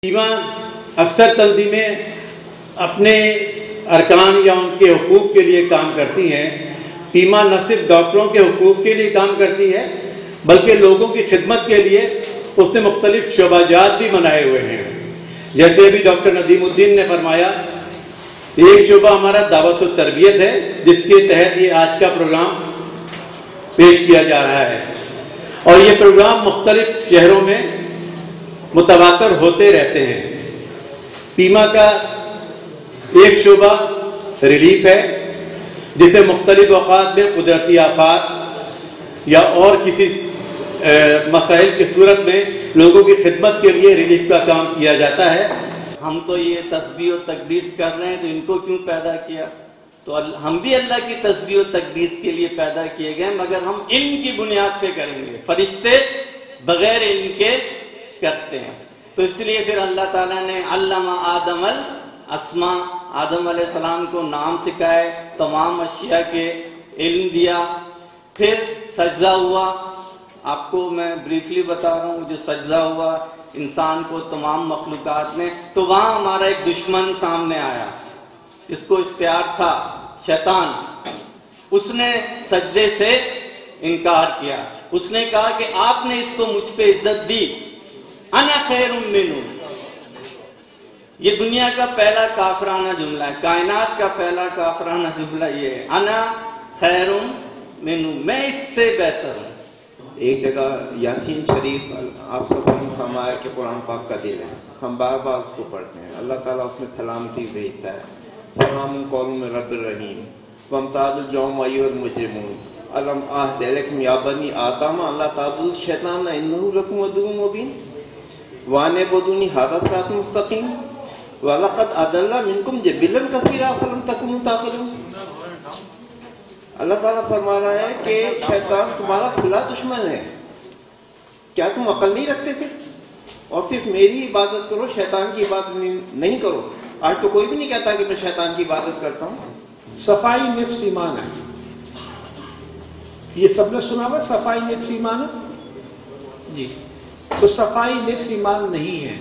پیما اکثر تنظیمیں اپنے ارکان یا ان کے حقوق کے لیے کام کرتی ہیں. پیما نہ صرف ڈاکٹروں کے حقوق کے لیے کام کرتی ہے بلکہ لوگوں کی خدمت کے لیے اس نے مختلف شعبہ جات بھی بنائے ہوئے ہیں. جیسے ابھی ڈاکٹر ندیم الدین نے فرمایا، ایک شعبہ ہمارا دعوت و تربیت ہے جس کے تحت یہ آج کا پروگرام پیش کیا جا رہا ہے، اور یہ پروگرام مختلف شہروں میں متواتر ہوتے رہتے ہیں. پیما کا ایک شعبہ ریلیف ہے جسے مختلف اوقات میں قدرتی آفات یا اور کسی مسائل کی صورت میں لوگوں کی خدمت کے لیے ریلیف کا کام کیا جاتا ہے. ہم تو یہ تسبیح و تقدیس کر رہے ہیں تو ان کو کیوں پیدا کیا؟ تو ہم بھی اللہ کی تسبیح و تقدیس کے لیے پیدا کیے گئے، مگر ہم علم کی بنیاد پہ کریں گے. فرشتے بغیر علم کے کرتے ہیں، تو اس لیے پھر اللہ تعالیٰ نے علم آدم الاسماء، آدم علیہ السلام کو نام سکھائے، تمام اشیاء کے علم دیا. پھر سجدہ ہوا. آپ کو میں بریفلی بتا رہا ہوں، جو سجدہ ہوا انسان کو تمام مخلوقات میں، تو وہاں ہمارا ایک دشمن سامنے آیا جس کو اختیار تھا، شیطان. اس نے سجدے سے انکار کیا. اس نے کہا کہ آپ نے اس کو مجھ پہ عزت دی، انا خیر منہ. یہ دنیا کا پہلا کافرانہ جملہ ہے، کائنات کا پہلا کافرانہ جملہ یہ ہے، انا خیر منہ، میں اس سے بہتر ہوں. ایک جگہ یاسین شریف آپ سب نے فرمایا کہ قرآن پاک کا دل ہے، ہم بار بار اس کو پڑھتے ہیں. اللہ تعالیٰ اس میں سلامتی بھیجتا ہے، سلام قولم من رب الرحیم وامتاز الجوم ایھا المجرمون الم عہد الیکم یا بنی آدم اللہ تعبدوا الشیطان انہ لکم عدو مبین وان اعبدونی ھذا صراط مستقیم ولقد اضل منکم جبلا کثیرا فلم تکونوا تعقلون. اللہ تعالیٰ فرما رہا ہے کہ شیطان تمہارا کھلا دشمن ہے، کیا تم عقل نہیں رکھتے تھے؟ اور صرف میری عبادت کرو، شیطان کی عبادت نہیں کرو. آج تو کوئی بھی نہیں کہتا کہ میں شیطان کی عبادت کرتا ہوں. صفائی نفس ایمان ہے، یہ سب نے سنا ہوا صفائی نفس ایمان ہے جی. تو صفائی نفس ایمان نہیں ہے.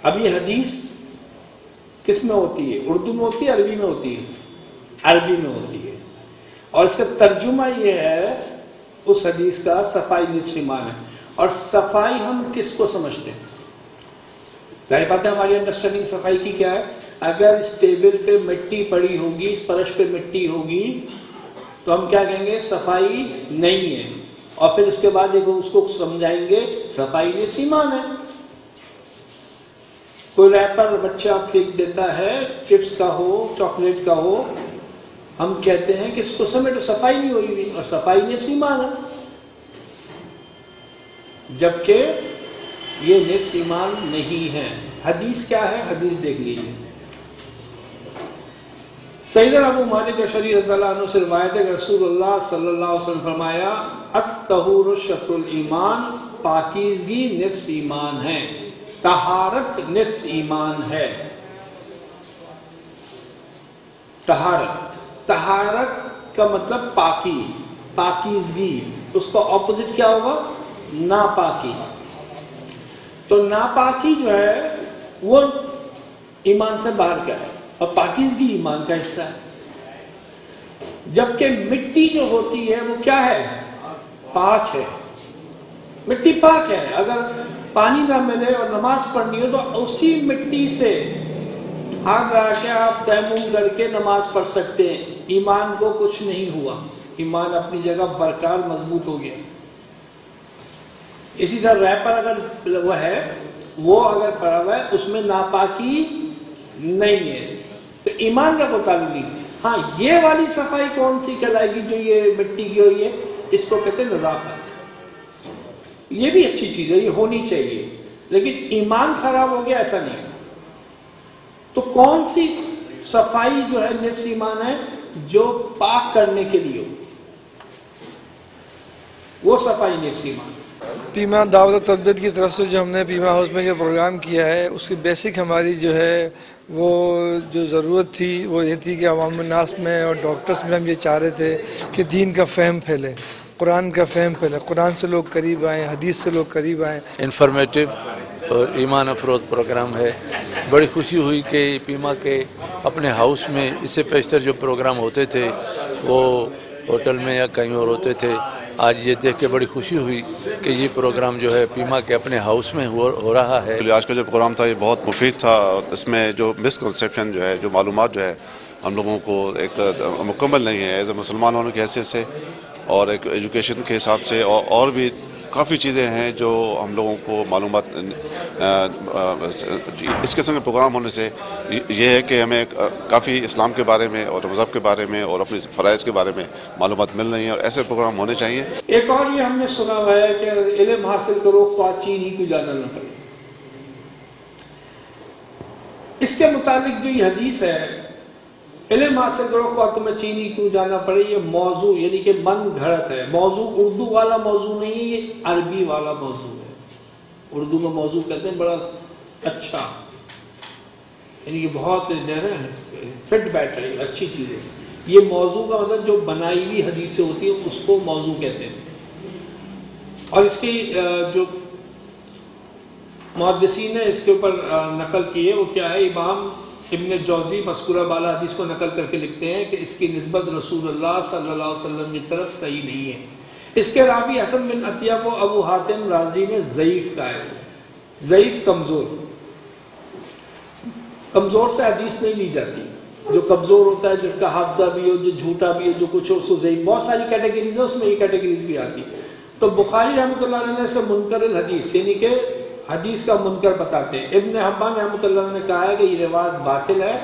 اب یہ حدیث کس میں ہوتی ہے؟ اردو میں ہوتی ہے، عربی میں ہوتی ہے؟ عربی میں ہوتی ہے. اور اس کا ترجمہ یہ ہے اس حدیث کا، صفائی نفس ایمان ہے. اور صفائی ہم کس کو سمجھتے ہیں؟ ظاہر بات ہے ہماری انڈرسٹینڈنگ صفائی کی کیا ہے؟ اگر اس ٹیبل پہ مٹی پڑی ہوگی، اس فرش پہ مٹی ہوگی تو ہم کیا کہیں گے؟ صفائی نہیں ہے. اور پھر اس کے بعد اس کو سمجھائیں گے صفائی نفس ایمان ہے. کوئی ریپر بچہ پھینک دیتا ہے، چپس کا ہو، چاکلیٹ کا ہو، ہم کہتے ہیں کہ اس کو سمیٹو، صفائی نہیں ہوئی ہوئی، اور صفائی نفس ایمان ہے. جبکہ یہ نفس ایمان نہیں ہے. حدیث کیا ہے؟ حدیث دیکھ لیجیے. سیدنا ابو مالک اشعری رضی اللہ عنہ سے روایت ہے کہ رسول اللہ صلی اللہ علیہ وسلم فرمایا، الطہور شطر الایمان، پاکیزگی نفس ایمان ہے، طہارت نفس ایمان ہے. طہارت کا مطلب پاکی، پاکیزگی. اس کا اپوزٹ کیا ہوگا؟ ناپاکی. تو ناپاکی جو ہے وہ ایمان سے باہر کا ہے، اور پاکیزگی ایمان کا حصہ ہے. جبکہ مٹی جو ہوتی ہے وہ کیا ہے؟ پاک ہے. مٹی پاک ہے. اگر پانی نہ ملے اور نماز پڑھنی ہو تو اسی مٹی سے ہاتھ لگا کے آپ تیمم کر کے نماز پڑھ سکتے ہیں. ایمان کو کچھ نہیں ہوا، ایمان اپنی جگہ برقرار مضبوط ہو گیا. اسی طرح ریپر اگر وہ ہے، وہ اگر پڑا ہوا ہے، اس میں ناپاکی نہیں ہے، تو ایمان کا کوئی تعلق نہیں. ہاں، یہ والی صفائی کون سی کہلائے گی جو یہ مٹی کی ہوئی ہے؟ اس کو کہتے ہیں نظافت. یہ بھی اچھی چیز ہے، یہ ہونی چاہیے، لیکن ایمان خراب ہو گیا ایسا نہیں. تو کون سی صفائی جو ہے نفس ایمان ہے؟ جو پاک کرنے کے لیے ہو، وہ صفائی نفس ایمان. پیما دعوت و تربیت کی طرف سے جو ہم نے پیما ہاؤس میں جو پروگرام کیا ہے، اس کی بیسک ہماری جو ہے وہ جو ضرورت تھی وہ یہ تھی کہ عوام الناس میں اور ڈاکٹرز میں ہم یہ چاہ رہے تھے کہ دین کا فہم پھیلے. قرآن کا فہم پھیلا، قرآن سے لوگ قریب آئیں، حدیث سے لوگ قریب آئیں۔ انفارمیٹیو اور ایمان افروز پروگرام ہے۔ بڑی خوشی ہوئی کہ پیما کے اپنے ہاؤس میں اس سے پیشتر جو پروگرام ہوتے تھے وہ ہوٹل میں یا کہیں اور ہوتے تھے، آج یہ دیکھ کے بڑی خوشی ہوئی کہ یہ پروگرام جو ہے پیما کے اپنے ہاؤس میں ہو رہا ہے۔ آج کا جو پروگرام تھا یہ بہت مفید تھا، اس میں جو مسکنسیپشن جو ہے، جو معلومات جو ہے ہم لوگوں کو ایک مکمل نہیں ہے ایز اے مسلمان ہونے کی حیثیت سے، اور ایک ایجوکیشن کے حساب سے، اور بھی کافی چیزیں ہیں جو ہم لوگوں کو معلومات اس قسم کے پروگرام ہونے سے یہ ہے کہ ہمیں کافی اسلام کے بارے میں اور مذہب کے بارے میں اور اپنے فرائض کے بارے میں معلومات مل رہی ہیں، اور ایسے پروگرام ہونے چاہیے۔ ایک اور یہ ہم نے سنا ہوا ہے کہ علم حاصل کرو خواہ چین ہی کو جانا نہ پڑے۔ اس کے متعلق جو یہ حدیث ہے، علم حاصل کرو خواہ تمہیں چین ہی کیوں جانا پڑے، یہ موضوع یعنی کہ من گھڑت ہے۔ موضوع اردو والا موضوع نہیں ہے، یہ عربی والا موضوع ہے۔ اردو میں موضوع کہتے ہیں بڑا اچھا، یعنی کہ بہت فٹ بیٹھ ہے، اچھی چیز ہے۔ یہ موضوع کا مطلب جو بنائی ہوئی حدیثیں ہوتی ہیں اس کو موضوع کہتے ہیں۔ اور اس کی جو محدثین نے اس کے اوپر نقل کی ہے وہ کیا ہے، امام ابن جوزی مذکورہ بالا حدیث کو نقل کر کے لکھتے ہیں کہ اس کی نسبت رسول اللہ صلی اللہ علیہ وسلم کی طرف صحیح نہیں ہے۔ اس کے راوی حسن بن عطیہ کو ابو حاتم رازی نے ضعیف کہا ہے۔ ضعیف کمزور سے حدیث نہیں لی جاتی۔ جو کمزور ہوتا ہے، جس کا حافظہ بھی ہو، جو جھوٹا بھی ہو، جو کچھ ہو، سو ضعیف۔ بہت ساری کیٹیگریز ہیں، اس میں یہ کیٹیگریز بھی آتی۔ تو بخاری رحمۃ اللہ علیہ نے اسے منکر الحدیث یعنی کہ حدیث کا منکر بتاتے ہیں۔ ابن حبان رحمۃ اللہ نے کہا ہے کہ یہ روایت باطل ہے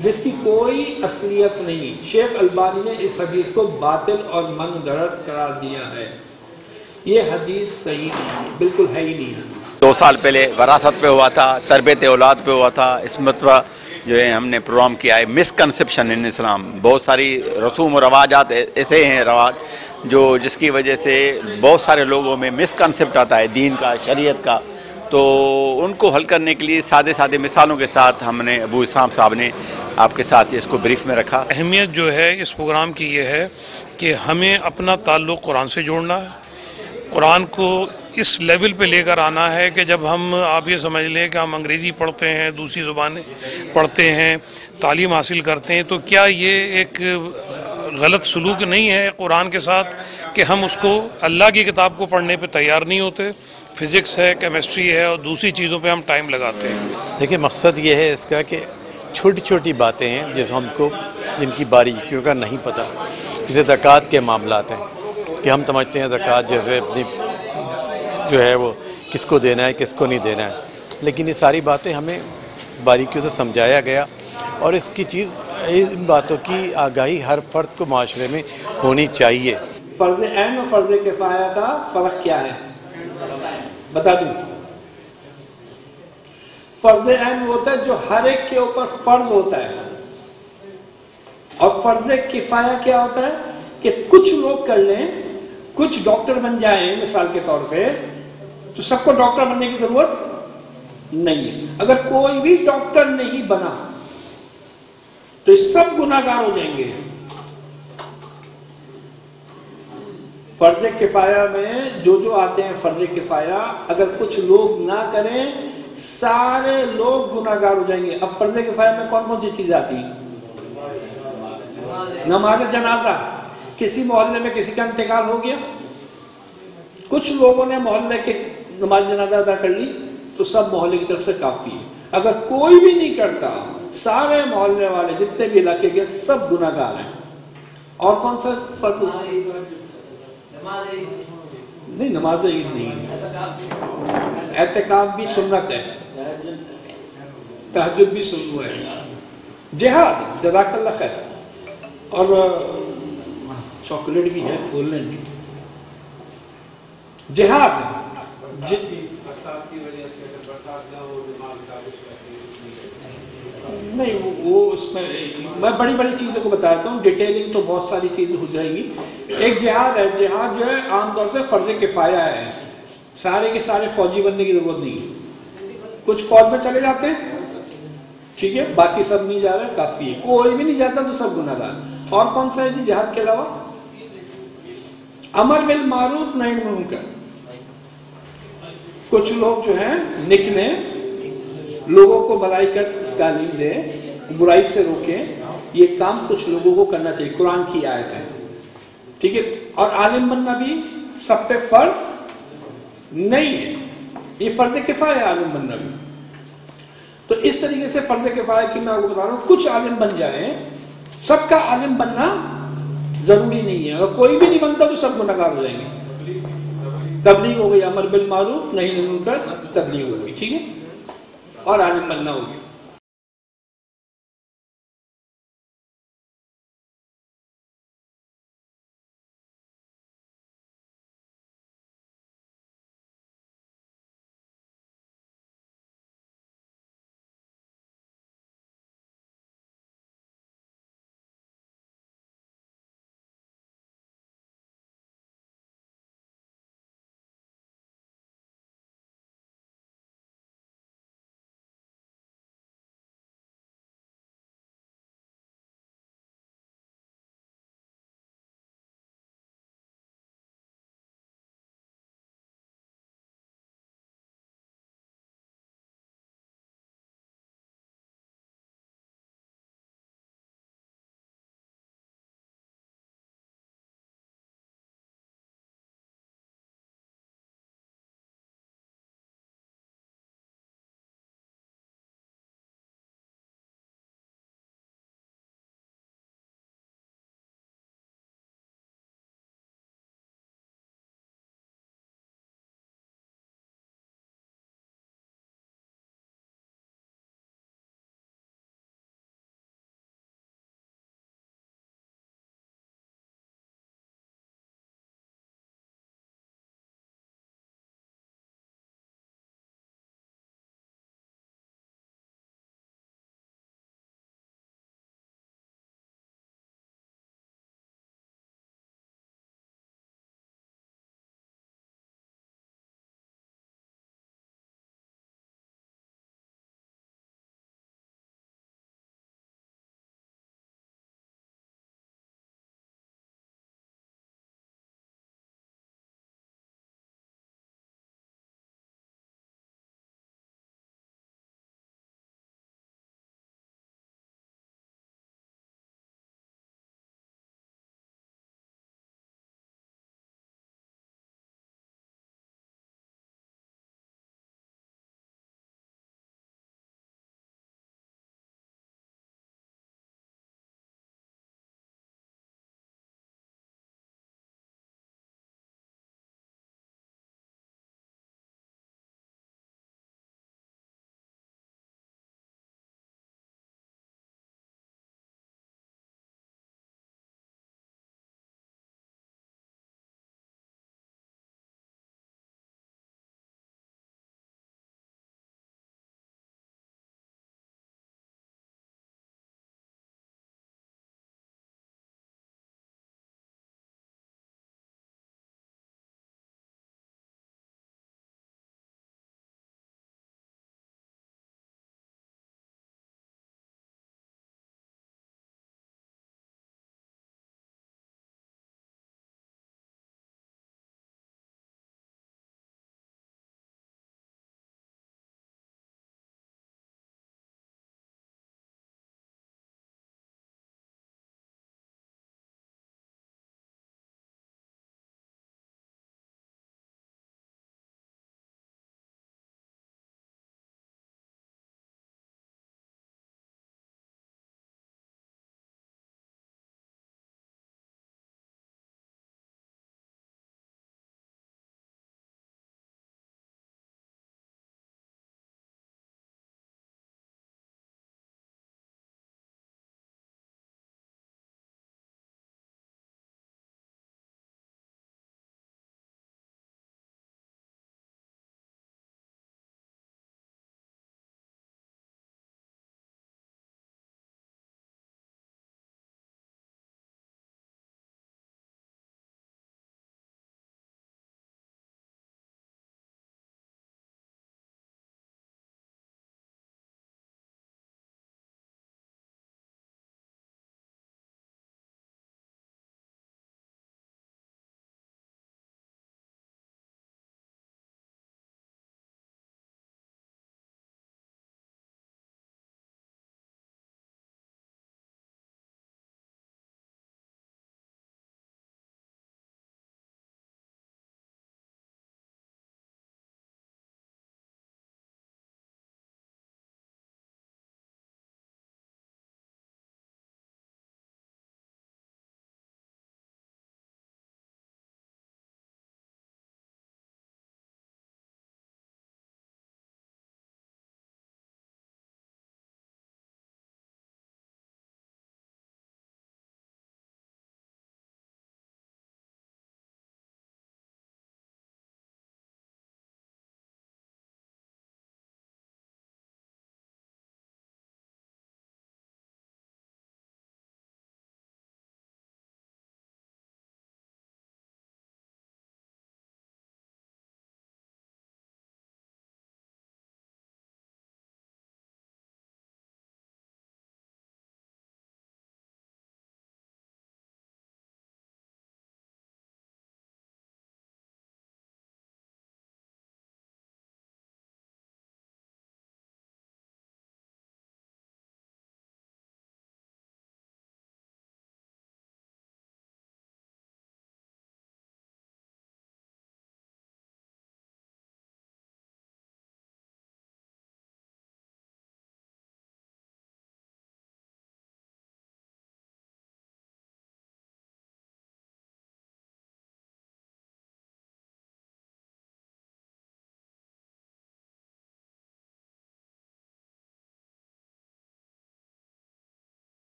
جس کی کوئی اصلیت نہیں۔ شیخ البانی نے اس حدیث کو باطل اور من گھڑت قرار دیا ہے۔ یہ حدیث صحیح نہیں، بالکل ہے ہی نہیں حدیث۔ 2 سال پہلے وراثت پہ ہوا تھا، تربیت اولاد پہ ہوا تھا۔ اس مرتبہ جو ہے ہم نے پروگرام کیا ہے مسکنسیپشن ان اسلام۔ بہت ساری رسوم و رواجات ایسے ہیں رواج جو جس کی وجہ سے بہت سارے لوگوں میں مسکنسیپٹ آتا ہے دین کا، شریعت کا، تو ان کو حل کرنے کے لیے سادے مثالوں کے ساتھ ہم نے ابو اسام صاحب نے آپ کے ساتھ اس کو بریف میں رکھا۔ اہمیت جو ہے اس پروگرام کی یہ ہے کہ ہمیں اپنا تعلق قرآن سے جوڑنا ہے، قرآن کو اس لیول پہ لے کر آنا ہے کہ جب ہم آپ یہ سمجھ لیں کہ ہم انگریزی پڑھتے ہیں، دوسری زبانیں پڑھتے ہیں، تعلیم حاصل کرتے ہیں، تو کیا یہ ایک غلط سلوک نہیں ہے قرآن کے ساتھ کہ ہم اس کو اللہ کی کتاب کو پڑھنے پہ تیار نہیں ہوتے؟ فزکس ہے، کیمسٹری ہے اور دوسری چیزوں پہ ہم ٹائم لگاتے ہیں۔ دیکھیں مقصد یہ ہے اس کا کہ چھوٹی چھوٹی باتیں ہیں جس ہم کو جن کی باریکیوں کا نہیں پتہ، جیسے زکوٰۃ کے معاملات ہیں کہ ہم سمجھتے ہیں زکوٰۃ جیسے اپنی جو ہے وہ کس کو دینا ہے کس کو نہیں دینا ہے، لیکن یہ ساری باتیں ہمیں باریکیوں سے سمجھایا گیا، اور اس کی چیز ان باتوں کی آگاہی ہر فرد کو معاشرے میں ہونی چاہیے۔ فرض عین اور فرض کفایہ کا فرق کیا ہے بتا دوں۔ فرض عین ہوتا ہے جو ہر ایک کے اوپر فرض ہوتا ہے، اور فرض کفایہ کیا ہوتا ہے کہ کچھ لوگ کر لیں، کچھ ڈاکٹر بن جائیں مثال کے طور پہ، تو سب کو ڈاکٹر بننے کی ضرورت نہیں ہے۔ اگر کوئی بھی ڈاکٹر نہیں بنا تو یہ سب گناہگار ہو جائیں گے۔ فرض کفایہ میں جو آتے ہیں فرض کفایہ، اگر کچھ لوگ نہ کریں سارے لوگ گناہگار ہو جائیں گے۔ اب فرض کفایہ میں کون کون سی چیزیں آتی ہیں؟ نماز جنازہ، کسی محلے میں کسی کا انتقال ہو گیا، کچھ لوگوں نے محلے کے نماز جنازہ ادا کر لی تو سب محلے کی طرف سے کافی ہے۔ اگر کوئی بھی نہیں کرتا، سارے محلے والے جتنے بھی علاقے کے سب گناہگار ہیں۔ اور کون سا فرق؟ نہیں، نماز عید نہیں ہے، اعتکاف بھی سنت ہے، تہجد بھی سنت ہے، جہاد جزاک اللہ خیر، اور چاکلیٹ بھی ہے کھولنے بھی، جہاد نہیں، وہ اس میں بڑی بڑی چیزوں کو بتاتا ہوں، ڈیٹیلنگ تو بہت ساری چیزیں ہو جائیں گی۔ ایک جہاد ہے، جہاد جو ہے عام طور سے فرض کفایہ ہے، سارے کے سارے فوجی بننے کی ضرورت نہیں ہے، کچھ فوج میں چلے جاتے ہیں، ٹھیک ہے، باقی سب نہیں جا رہے، کافی ہے، کوئی بھی نہیں جاتا تو سب گناہگار۔ اور کون سا ہے جی جہاد کے علاوہ؟ امر بالمعروف نہی عن المنکر. کچھ لوگ جو ہیں نکلے لوگوں کو بھلائی کا تعلیم دے, برائی سے روکیں, یہ کام کچھ لوگوں کو کرنا چاہیے. قرآن کی آیت ہے, ٹھیک ہے. اور عالم بننا بھی سب پہ فرض نہیں ہے, یہ فرض کفایہ ہے عالم بننا بھی. تو اس طریقے سے فرض کفایہ کی میں آپ کو بتا رہا ہوں, کچھ عالم بن جائیں, سب کا عالم بننا ضروری نہیں ہے. اگر کوئی بھی نہیں بنتا تو سب گنہگار ہو جائیں گے. تبلیغ ہو گئی, امر بالمعروف نہی عن المنکر, تبلیغ ہو گئی, ٹھیک ہے, اور عالم بننا ہوگی.